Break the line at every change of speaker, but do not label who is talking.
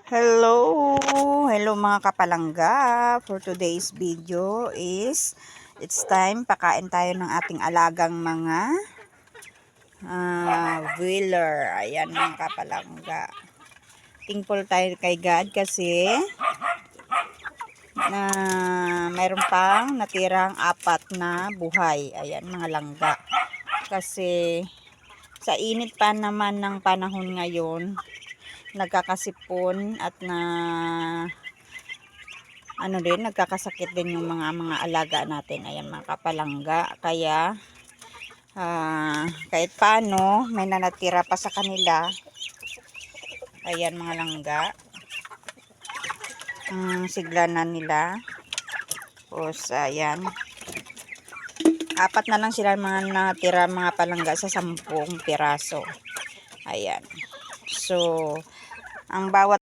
Hello! Hello mga kapalangga! For today's video is it's time pakain tayo ng ating alagang mga wheeler. Ayan mga kapalangga. Thankful tayo kay God kasi na mayroon pang natirang 4 na buhay. Ayan mga langga. Kasi sa init pa naman ng panahon ngayon, nagkakasipon at nagkakasakit din yung mga alaga natin. Ayan mga kapalangga. Kaya kahit paano may nanatira pa sa kanila. Ayan mga langga. Sigla na nila. Tapos ayan. 4 na lang sila mga natira mga palangga sa 10 piraso. Ayan. So ang bawat